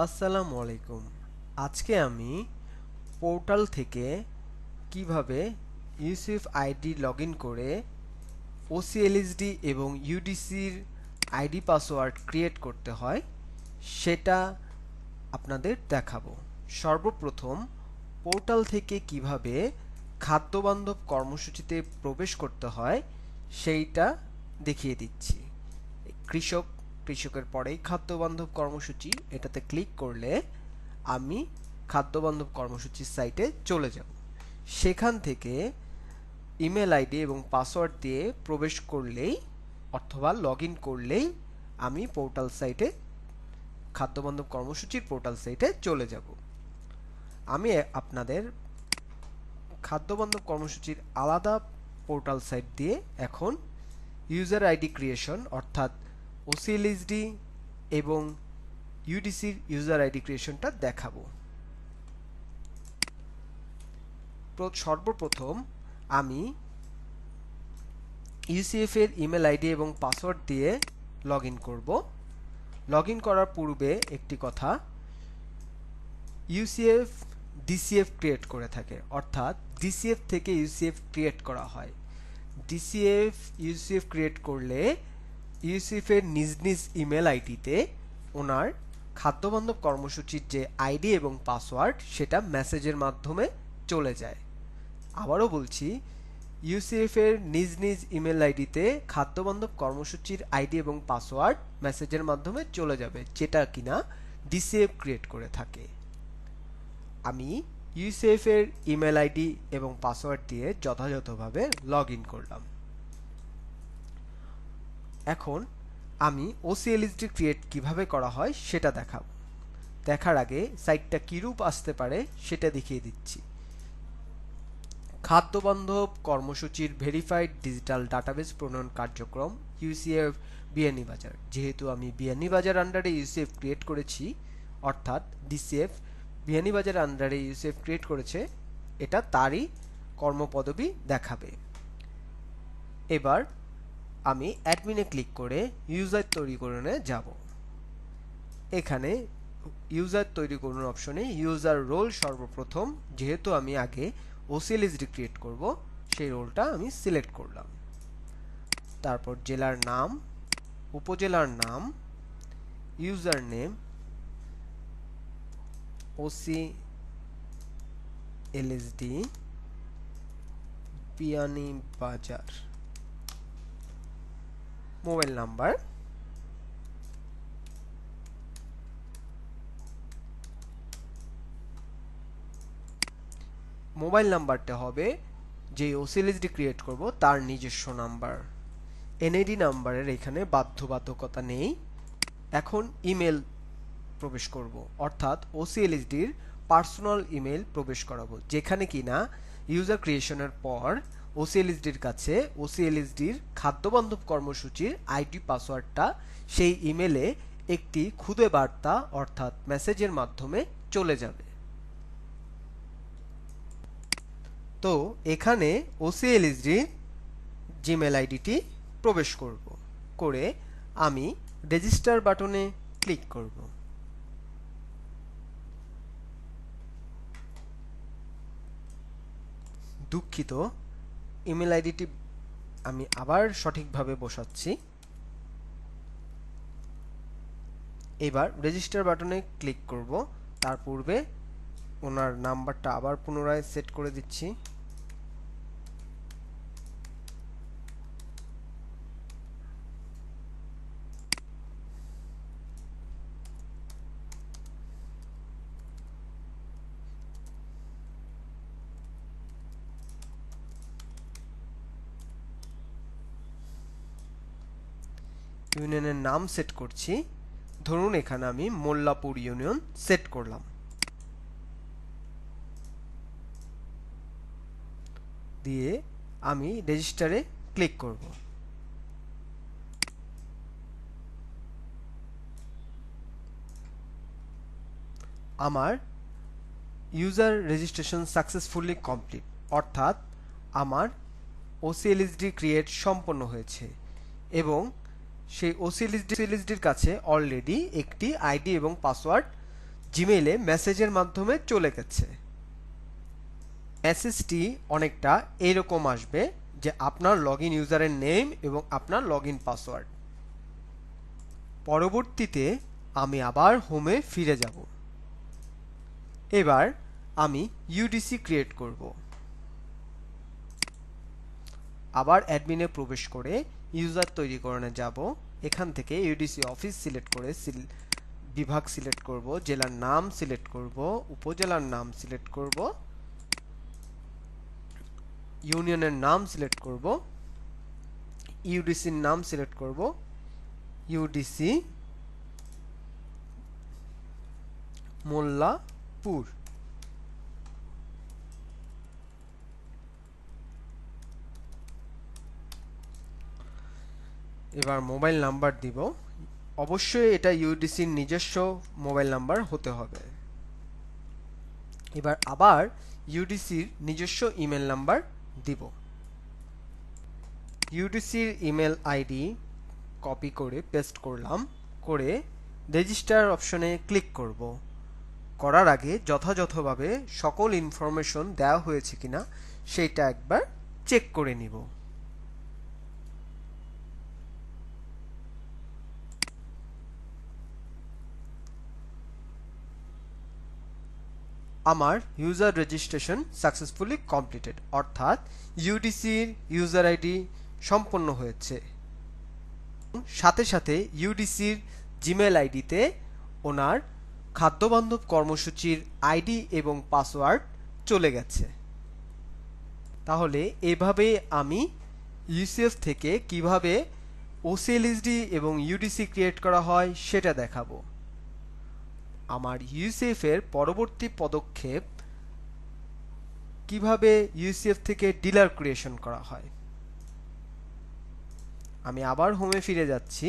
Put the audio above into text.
আসসালামু আলাইকুম। আজকে আমি পোর্টাল থেকে কিভাবে ইউসিএফ আইডি লগ ইন করে ওসিএলএসডি এবং ইউডিসির আইডি পাসওয়ার্ড ক্রিয়েট করতে হয় সেটা আপনাদের দেখাবো। সর্বপ্রথম পোর্টাল থেকে কিভাবে খাদ্যবান্ধব কর্মসূচিতে প্রবেশ করতে হয় সেইটা দেখিয়ে দিচ্ছি। কৃষকের পরেই খাদ্যবান্ধব কর্মসূচি, এটাতে ক্লিক করলে আমি খাদ্যবান্ধব কর্মসূচির সাইটে চলে যাব। সেখান থেকে ইমেল আইডি এবং পাসওয়ার্ড দিয়ে প্রবেশ করলেই অথবা লগ ইন করলেই আমি পোর্টাল সাইটে খাদ্যবান্ধব কর্মসূচির পোর্টাল সাইটে চলে যাব। আমি আপনাদের খাদ্যবান্ধব কর্মসূচির আলাদা পোর্টাল সাইট দিয়ে এখন ইউজার আইডি ক্রিয়েশন অর্থাৎ ওসিএলএসডি এবং ইউডিসির ইউজার আইডি ক্রিয়েশনটা দেখাবো। সর্বপ্রথম আমি ইউসিএফ এর ইমেল আইডি এবং পাসওয়ার্ড দিয়ে লগ ইন করব। লগ ইন করার পূর্বে একটি কথা, ইউসিএফ ডিসিএফ ক্রিয়েট করে থাকে, অর্থাৎ ডিসিএফ থেকে ইউসিএফ ক্রিয়েট করা হয়। ইউসিএফ ক্রিয়েট করলে ইউসিএফ এর নিজ নিজ ইমেল আইডিতে ওনার খাদ্যবান্ধব কর্মসূচির যে আইডি এবং পাসওয়ার্ড সেটা মেসেজের মাধ্যমে চলে যায়। আবারও বলছি, ইউসিএফ এর নিজ নিজ ইমেল আইডিতে খাদ্যবান্ধব কর্মসূচির আইডি এবং পাসওয়ার্ড মেসেজের মাধ্যমে চলে যাবে, যেটা কিনা ডিসিএফ ক্রিয়েট করে থাকে। আমি ইউসিএফ এর ইমেল আইডি এবং পাসওয়ার্ড দিয়ে যথাযথভাবে লগ ইন করলাম। এখন আমি ওসিএলএসডি ক্রিয়েট কিভাবে করা হয় সেটা দেখাবো। দেখার আগে সাইটটা কিরূপ আসতে পারে সেটা দেখিয়ে দিচ্ছি। খাদ্যবান্ধব কর্মসূচির ভেরিফাইড ডিজিটাল ডাটাবেস প্রণয়ন কার্যক্রম ইউসিএফ বিয়ানীবাজার। যেহেতু আমি বিয়ানীবাজার আন্ডারে ইউসিএফ ক্রিয়েট করেছি, অর্থাৎ ডিসিএফ বিয়ানীবাজার আন্ডারে ইউসিএফ ক্রিয়েট করেছে, এটা তারই কর্মপদবি দেখাবে। এবার আমি অ্যাডমিনে ক্লিক করে ইউজার তৈরি করণে যাব। এখানে ইউজার তৈরি করুন অপশনে ইউজার রোল সর্বপ্রথম, যেহেতু আমি আগে ওসিএলএসডি ক্রিয়েট করব সেই রোলটা আমি সিলেক্ট করলাম। তারপর জেলার নাম, উপজেলার নাম, user name OCLSD Beanibazar, mobile number, mobile নাম্বারটা হবে যে ওসিএলএসডি ক্রিয়েট করব তার নিজস্ব নাম্বার। এনআইডি নাম্বারের এখানে বাধ্যবাধকতা নেই। এখন ইমেল প্রবেশ করব, অর্থাৎ ওসিএলএসডির পার্সোনাল ইমেল প্রবেশ করাবো, যেখানে কিনা ইউজার ক্রিয়েশনের পর ওসিএলএসডির কাছে ওসিএলএসডির খাদ্যবান্ধব কর্মসূচির আইডি পাসওয়ার্ডটা সেই ইমেলে একটি খুদে বার্তা অর্থাৎ মেসেজের মাধ্যমে চলে যাবে। তো এখানে ওসিএলএসডির জিমেল আইডিটি প্রবেশ করব, করে আমি রেজিস্টার বাটনে ক্লিক করব। দুঃখিত, ইমেল আইডিটি আমি আবার সঠিকভাবে বসাচ্ছি। এবার রেজিস্টার বাটনে ক্লিক করব। তার পূর্বে ওনার নাম্বারটা আবার পুনরায় সেট করে দিচ্ছি। ইউনিয়নের নাম সেট করছি, ধরুন এখানে আমি মোল্লাপুর ইউনিয়ন সেট করলাম। দিয়ে আমি রেজিস্টারে ক্লিক করব। আমার ইউজার রেজিস্ট্রেশন সাকসেসফুলি কমপ্লিট, অর্থাৎ আমার ওসিএলএসডি ক্রিয়েট সম্পন্ন হয়েছে এবং সেই ওসিএলএসডির কাছে অলরেডি একটি আইডি এবং পাসওয়ার্ড জিমেইলে মেসেজের মাধ্যমে চলে গেছে। মেসেজটি অনেকটা এরকম আসবে যে আপনার লগইন ইউজারের নেম এবং আপনার লগইন পাসওয়ার্ড। পরবর্তীতে আমি আবার হোমে ফিরে যাব। এবার আমি ইউডিসি ক্রিয়েট করব। আবার অ্যাডমিনে প্রবেশ করে ইউজার তৈরিকরণে যাব। এখান থেকে ইউডিসি অফিস সিলেক্ট করে বিভাগ সিলেক্ট করব, জেলার নাম সিলেক্ট করব, উপজেলার নাম সিলেক্ট করব, ইউনিয়নের নাম সিলেক্ট করব, ইউডিসির নাম সিলেক্ট করব, ইউডিসি মোল্লাপুর। এবার মোবাইল নাম্বার দিব। অবশ্যই এটা ইউডিসির নিজস্ব মোবাইল নাম্বার হতে হবে। এবার আবার ইউডিসির নিজস্ব ইমেল নাম্বার দিব। ইউডিসির ইমেল আইডি কপি করে পেস্ট করলাম, করে রেজিস্টার অপশনে ক্লিক করব। করার আগে যথাযথভাবে সকল ইনফরমেশন দেওয়া হয়েছে কিনা সেটা একবার চেক করে নিব। আমার ইউজার রেজিস্ট্রেশন সাকসেসফুলি কমপ্লিটেড, অর্থাৎ ইউডিসির ইউজার আইডি সম্পন্ন হয়েছে। সাথে সাথে ইউডিসির জিমেল আইডিতে ওনার খাদ্যবান্ধব কর্মসূচির আইডি এবং পাসওয়ার্ড চলে গেছে। তাহলে এভাবে আমি ইউসিএফ থেকে কিভাবে ওসিএলএসডি এবং ইউডিসি ক্রিয়েট করা হয় সেটা দেখাবো। আমার ইউসিএফ এর পরবর্তী পদক্ষেপ কিভাবে ইউসিএফ থেকে ডিলার ক্রিয়েশন করা হয়। আমি আবার হোমে ফিরে যাচ্ছি।